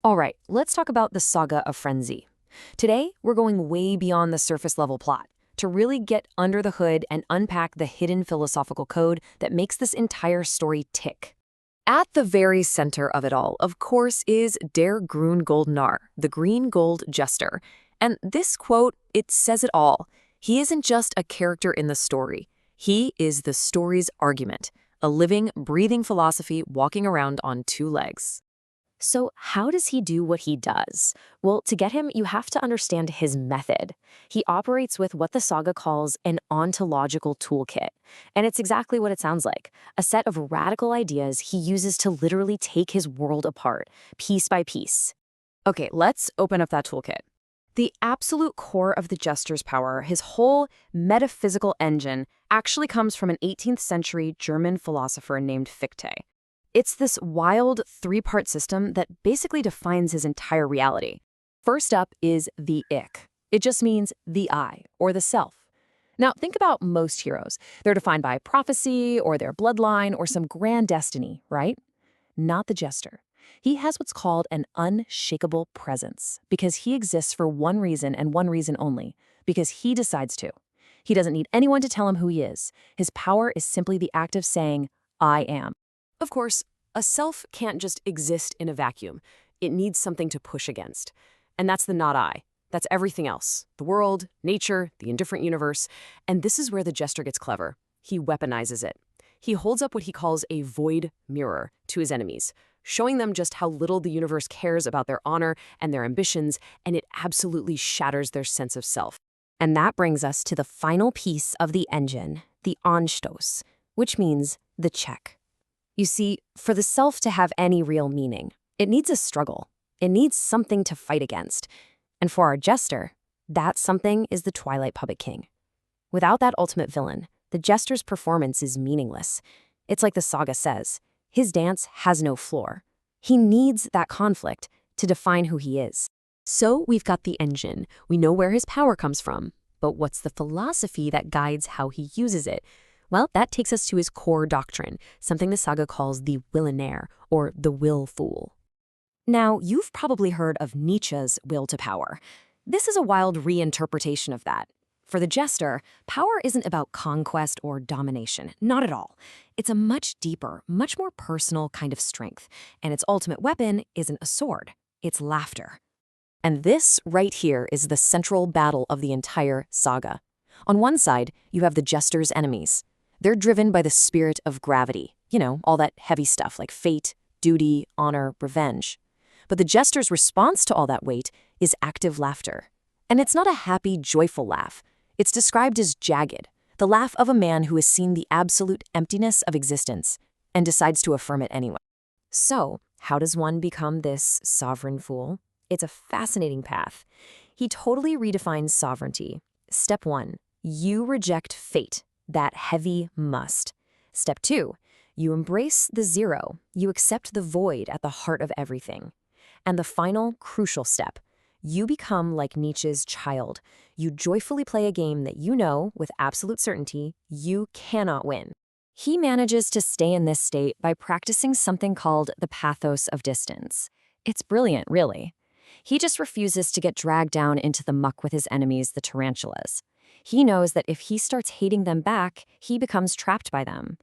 All right, let's talk about the Saga of Frenzy. Today, we're going way beyond the surface level plot to really get under the hood and unpack the hidden philosophical code that makes this entire story tick. At the very center of it all, of course, is Der Grün Goldenar, the green gold jester. And this quote, it says it all. He isn't just a character in the story. He is the story's argument, a living, breathing philosophy walking around on two legs. So how does he do what he does? Well, to get him, you have to understand his method. He operates with what the saga calls an ontological toolkit. And it's exactly what it sounds like, a set of radical ideas he uses to literally take his world apart, piece by piece. Okay, let's open up that toolkit. The absolute core of the jester's power, his whole metaphysical engine, actually comes from an 18th century German philosopher named Fichte. It's this wild three-part system that basically defines his entire reality. First up is the ich. It just means the I, or the self. Now, think about most heroes. They're defined by prophecy, or their bloodline, or some grand destiny, right? Not the jester. He has what's called an unshakable presence, because he exists for one reason and one reason only, because he decides to. He doesn't need anyone to tell him who he is. His power is simply the act of saying, I am. Of course, a self can't just exist in a vacuum. It needs something to push against. And that's the not I. That's everything else. The world, nature, the indifferent universe. And this is where the jester gets clever. He weaponizes it. He holds up what he calls a void mirror to his enemies, showing them just how little the universe cares about their honor and their ambitions, and it absolutely shatters their sense of self. And that brings us to the final piece of the engine, the Anstoß, which means the check. You see, for the self to have any real meaning, it needs a struggle. It needs something to fight against. And for our jester, that something is the Twilight Puppet King. Without that ultimate villain, the jester's performance is meaningless. It's like the saga says, his dance has no floor. He needs that conflict to define who he is. So we've got the engine. We know where his power comes from. But what's the philosophy that guides how he uses it? Well, that takes us to his core doctrine, something the saga calls the Willionär, or the will fool. Now, you've probably heard of Nietzsche's will to power. This is a wild reinterpretation of that. For the jester, power isn't about conquest or domination, not at all. It's a much deeper, much more personal kind of strength, and its ultimate weapon isn't a sword, it's laughter. And this right here is the central battle of the entire saga. On one side, you have the jester's enemies. They're driven by the spirit of gravity, all that heavy stuff like fate, duty, honor, revenge. But the jester's response to all that weight is active laughter. And it's not a happy, joyful laugh. It's described as jagged, the laugh of a man who has seen the absolute emptiness of existence and decides to affirm it anyway. So, how does one become this sovereign fool? It's a fascinating path. He totally redefines sovereignty. Step 1, you reject fate. That heavy must. Step 2, you embrace the zero. You accept the void at the heart of everything. And the final, crucial step, you become like Nietzsche's child. You joyfully play a game that you know, with absolute certainty, you cannot win. He manages to stay in this state by practicing something called the pathos of distance. It's brilliant, really. He just refuses to get dragged down into the muck with his enemies, the tarantulas. He knows that if he starts hating them back, he becomes trapped by them.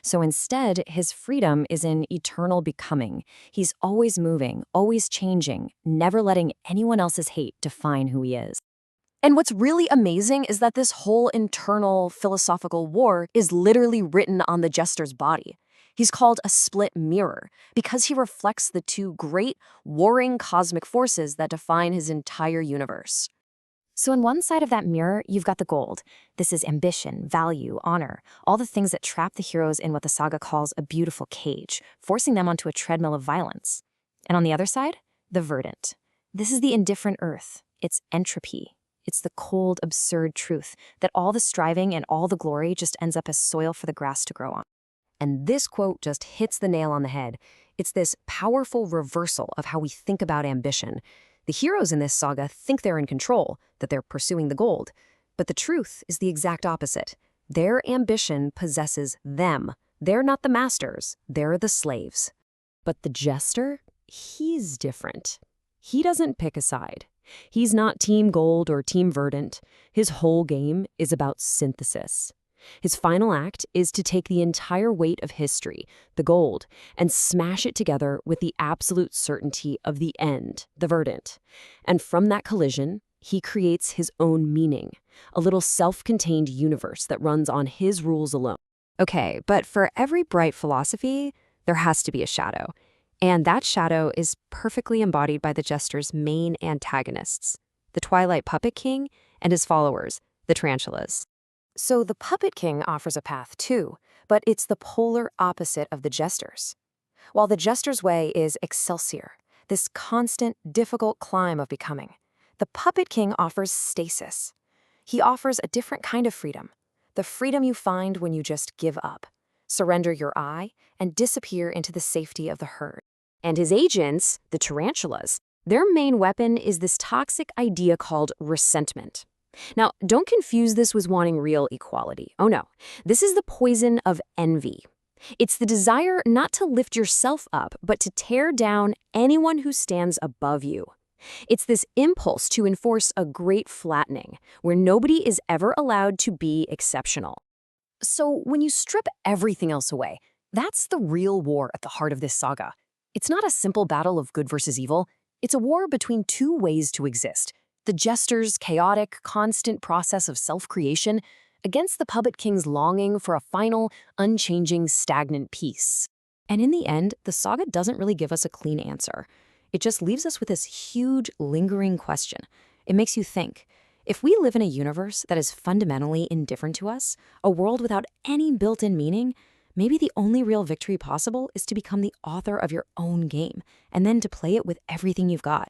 So instead, his freedom is in eternal becoming. He's always moving, always changing, never letting anyone else's hate define who he is. And what's really amazing is that this whole internal philosophical war is literally written on the jester's body. He's called a split mirror because he reflects the two great, warring cosmic forces that define his entire universe. So on one side of that mirror, you've got the gold. This is ambition, value, honor, all the things that trap the heroes in what the saga calls a beautiful cage, forcing them onto a treadmill of violence. And on the other side, the verdant. This is the indifferent earth. It's entropy. It's the cold, absurd truth that all the striving and all the glory just ends up as soil for the grass to grow on. And this quote just hits the nail on the head. It's this powerful reversal of how we think about ambition. The heroes in this saga think they're in control, that they're pursuing the gold. But the truth is the exact opposite. Their ambition possesses them. They're not the masters, they're the slaves. But the jester, he's different. He doesn't pick a side. He's not Team Gold or Team Verdant. His whole game is about synthesis. His final act is to take the entire weight of history, the gold, and smash it together with the absolute certainty of the end, the verdant. And from that collision, he creates his own meaning, a little self-contained universe that runs on his rules alone. Okay, but for every bright philosophy, there has to be a shadow. And that shadow is perfectly embodied by the Jester's main antagonists, the Twilight Puppet King and his followers, the Tarantulas. So the Puppet King offers a path too, but it's the polar opposite of the Jester's. While the Jester's way is excelsior, this constant, difficult climb of becoming, the Puppet King offers stasis. He offers a different kind of freedom, the freedom you find when you just give up, surrender your I, and disappear into the safety of the herd. And his agents, the Tarantulas, their main weapon is this toxic idea called resentment. Now, don't confuse this with wanting real equality. Oh no, this is the poison of envy. It's the desire not to lift yourself up, but to tear down anyone who stands above you. It's this impulse to enforce a great flattening, where nobody is ever allowed to be exceptional. So when you strip everything else away, that's the real war at the heart of this saga. It's not a simple battle of good versus evil. It's a war between two ways to exist. The Jester's chaotic, constant process of self-creation against the Puppet King's longing for a final, unchanging, stagnant peace. And in the end, the saga doesn't really give us a clean answer. It just leaves us with this huge, lingering question. It makes you think, if we live in a universe that is fundamentally indifferent to us, a world without any built-in meaning, maybe the only real victory possible is to become the author of your own game, and then to play it with everything you've got.